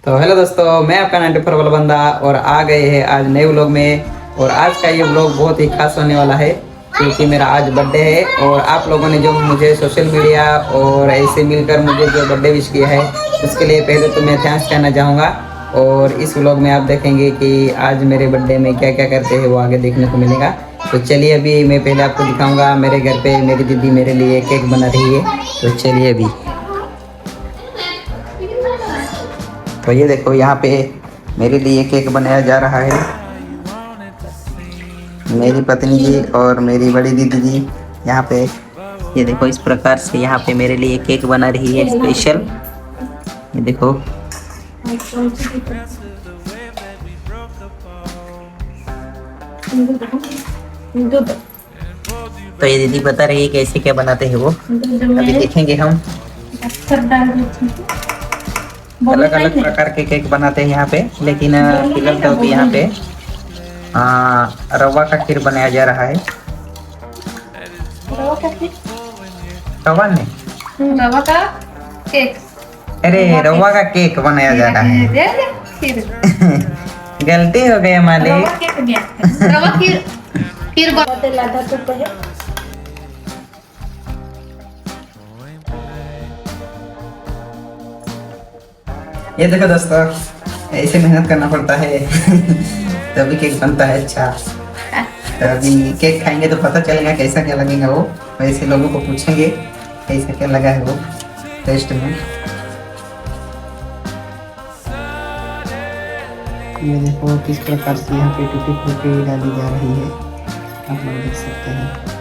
तो हेलो दोस्तों, मैं आपका 94 वाला बंदा और आ गए हैं आज नए व्लॉग में। और आज का ये व्लॉग बहुत ही खास होने वाला है क्योंकि मेरा आज बर्थडे है। और आप लोगों ने जो मुझे सोशल मीडिया और ऐसे मिलकर मुझे जो बर्थडे विश किया है उसके लिए पहले तो मैं थैंक्स कहना चाहूँगा। और इस व्लॉग में आप देखेंगे कि आज मेरे बर्थडे में क्या क्या करते हैं वो आगे देखने को मिलेगा। तो चलिए अभी मैं पहले आपको दिखाऊँगा मेरे घर पे मेरी दीदी मेरे लिए केक बना रही है। तो चलिए अभी। तो ये देखो यहाँ पे मेरे लिए केक बनाया जा रहा है। मेरी पत्नी जी और मेरी बड़ी दीदी जी यहाँ पे ये देखो इस प्रकार से यहाँ पे मेरे लिए केक बना रही है स्पेशल। ये देखो तो ये दीदी बता रही है कैसे क्या बनाते हैं वो अभी देखेंगे हम। अलग अलग प्रकार के केक बनाते हैं यहाँ पे, लेकिन फिलहाल तो अभी यहाँ पे रवा का खीर बनाया जा रहा है। रवा नहीं, रवा का केक। अरे रवा का केक बनाया जा रहा है। गलती हो गई मालिक। रवा खीर खीर बनते लाधा तो पहले ये देखो दोस्तों, ऐसे मेहनत करना पड़ता है तभी केक बनता है अच्छा। तो अभी केक खाएंगे तो पता चलेगा कैसा क्या लगेगा वो। वैसे लोगों को पूछेंगे कैसा क्या लगा है वो टेस्ट में। ये देखो किस प्रकार से यहाँ पे टूटी फूटी डाली जा रही है, आप लोग देख सकते हैं।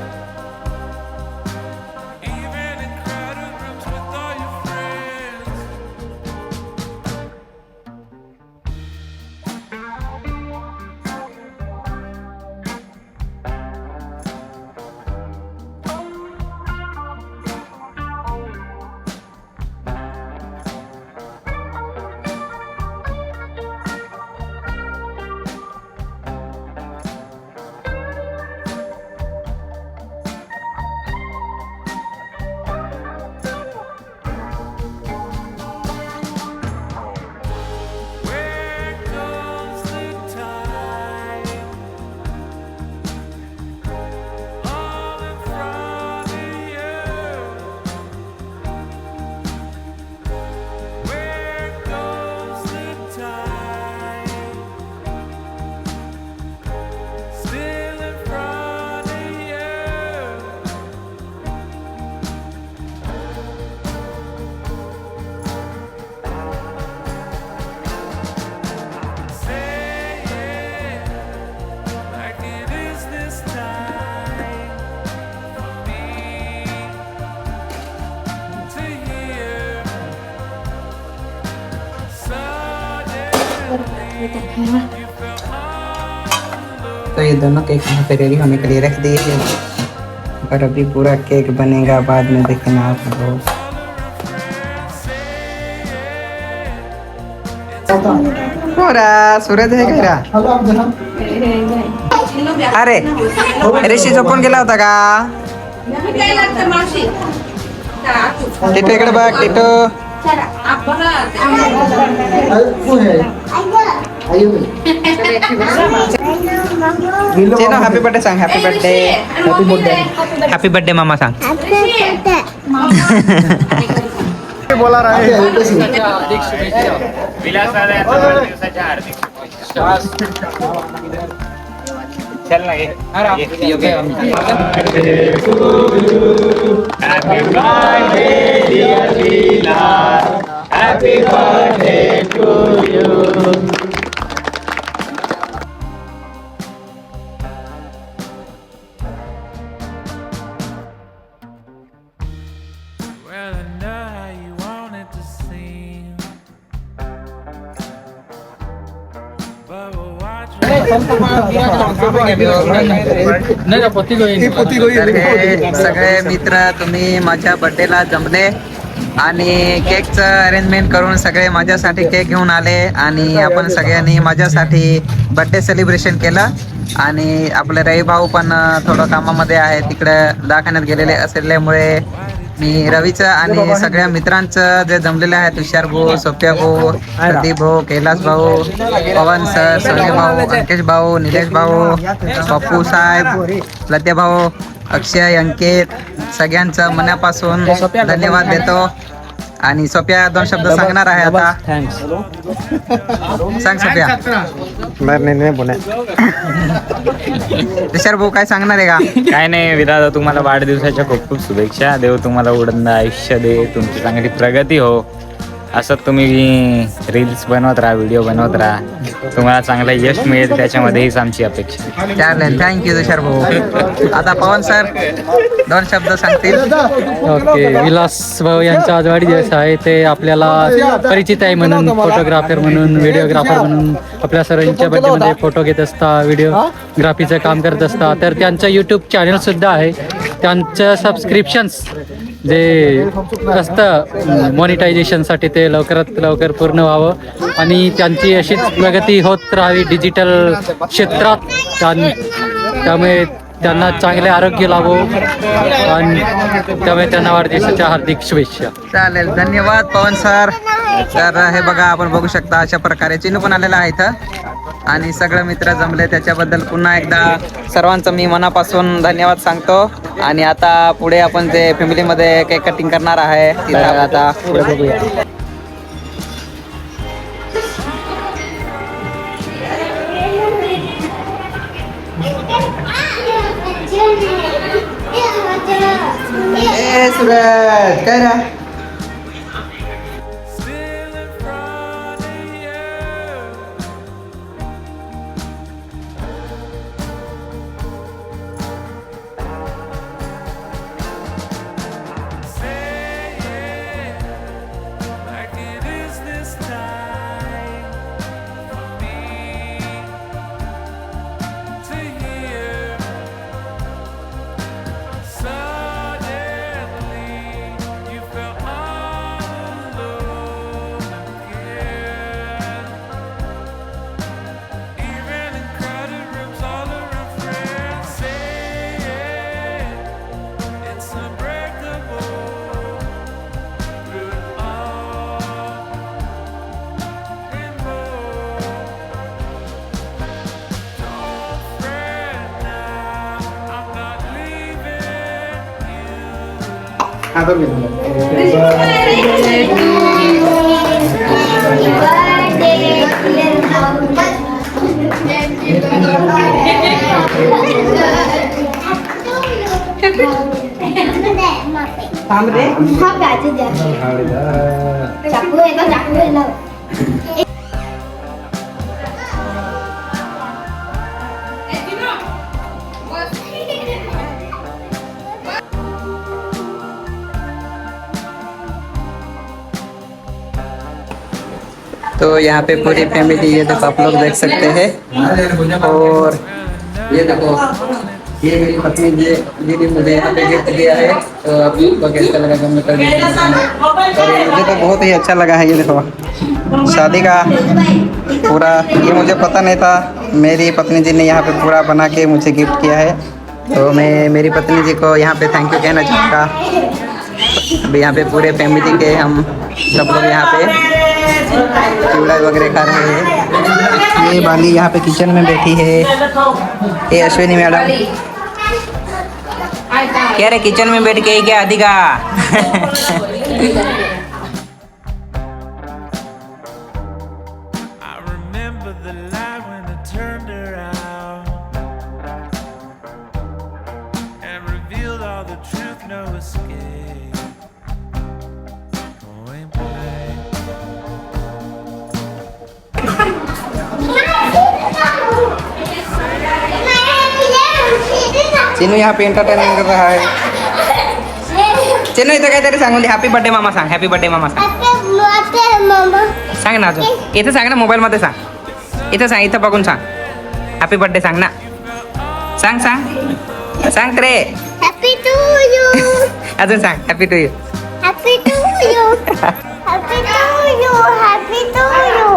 तो ये दोनों केक यहाँ पे रेडी होने के लिए रख दिए हैं और अभी पूरा केक बनेगा बाद में देखना आप लोग। पूरा सूरज है क्या? अरे ऋषी झोपून गेला होता का? टिटू इकडे बघ टिटू। चलो हैप्पी बर्थडे सांग। Happy birthday, happy birthday, happy birthday मामा सांग। बोला रहा है चल ना ये happy birthday dear Leela, happy birthday to you. सगळे मित्र तुम्ही माझ्या बर्थडेला जमले आणि केकचं अरेंजमेंट करून सगळे माझ्यासाठी केक घेऊन आले आणि आपण सगळ्यांनी माझ्यासाठी बर्थडे सेलिब्रेशन केलं। आणि आपले रवी भाऊ पण थोडं कामामध्ये आहे, तिकडे दवाखान्यात गेलेले असल्यामुळे मी रवीचं आणि सगळ्या मित्रांचं जे जमलेलं आहे तुषार भाऊ, सोप्या भाऊ, प्रदीप भाऊ, कैलास भाऊ, पवन सर, सोने भाऊ, अंकेश भाऊ, निलेश भाऊ, पप्पू साहेब, लत्या भाऊ, अक्षय, अंकित सगळ्यांचं मनापासून धन्यवाद देतो. आणि सोप्या 2 शब्द सांगणार आहे आता. सांग सोप्या. तुषार भाऊ काय सांगणार आहे का? काय नाही विराज, तुम्हाला वाढदिवसाच्या खूप खूप शुभेच्छा. देव तुम्हाला उडंद आयुष्य दे, तुमची चांगली प्रगती हो. असं तुम्ही रील्स बनवत राहा, व्हिडिओ बनवत राहा, तुम्हाला चांगलं यश मिळेल त्याच्यामध्ये हीच आमची अपेक्षा. चालेल, थँक्यू तुषार भाऊ. आता पवन सर 2 शब्द सांगतील. ओके, विलास भाऊ यांचा आज वाढदिवस आहे. ते आपल्याला परिचित आहे म्हणून, फोटोग्राफर म्हणून, व्हिडिओग्राफर म्हणून आपल्या सर्वांच्या बर्थडेमध्ये फोटो घेत असता, व्हिडिओग्राफीचं काम करत असता. तर त्यांचं यूट्यूब चॅनलसुद्धा आहे. त्यांचं सबस्क्रिप्शन्स जे असतं मॉनिटायझेशनसाठी ते लवकरात लवकर पूर्ण व्हावं आणि त्यांची अशीच प्रगती होत राहावी डिजिटल क्षेत्रात. त्यामुळे त्यांना चांगले आरोग्य लाभो आणि त्यामुळे त्यांना वाढदिवसाच्या हार्दिक शुभेच्छा. चालेल, धन्यवाद पवन सर. तर हे बघा, आपण बघू शकता अशा प्रकारे चिन्ह पण आलेलं आहे इथं आणि सगळे मित्र जमले त्याच्याबद्दल पुन्हा एकदा सर्वांचं मी मनापासून धन्यवाद सांगतो. आणि आता पुढे आपण ते फॅमिलीमध्ये केक कटिंग करणार आहे तिथं आता पुढे बघूया. सूरज काय रा तो यहाँ पे पूरी फैमिली, ये देखो आप लोग देख सकते हैं. और ये देखो, ये मेरी पत्नी जी ने मुझे यहाँ पे गिफ्ट दिया है. तो आप लोग को कैसा लगा कमेंट कर दीजिए. और मुझे तो बहुत ही अच्छा लगा है. ये देखो शादी का पूरा, ये मुझे पता नहीं था. मेरी पत्नी जी ने यहाँ पे पूरा बना के मुझे गिफ्ट किया है. तो मैं मेरी पत्नी जी को यहाँ पे थैंक यू कहना चाहूँगा. अभी यहाँ पे पूरे फैमिली के हम सब लोग यहाँ पे चिवड़ा वगैरह खा रहे हैं. ये बाली यहाँ पे किचन में बैठी है. ये अश्विनी मैडम क्या रे किचन में बैठ के क्या अधिका. चिनू यहाँ पे एंटरटेनमेंट कर रहा है. चिनू इथं काहीतरी सांगून दे. हॅपी बर्थडे मामा सांग. हॅपी बर्थडे मामा सांग. सांग ना अजून. इथं सांग ना, मोबाईलमध्ये सांग. इथं सांग, इथं बघून सांग. हॅपी बर्थडे सांग ना. सांग सांग सांग रे. Happy to you. अजून सांग. Happy to you. Happy to you. Happy to you. Happy to you.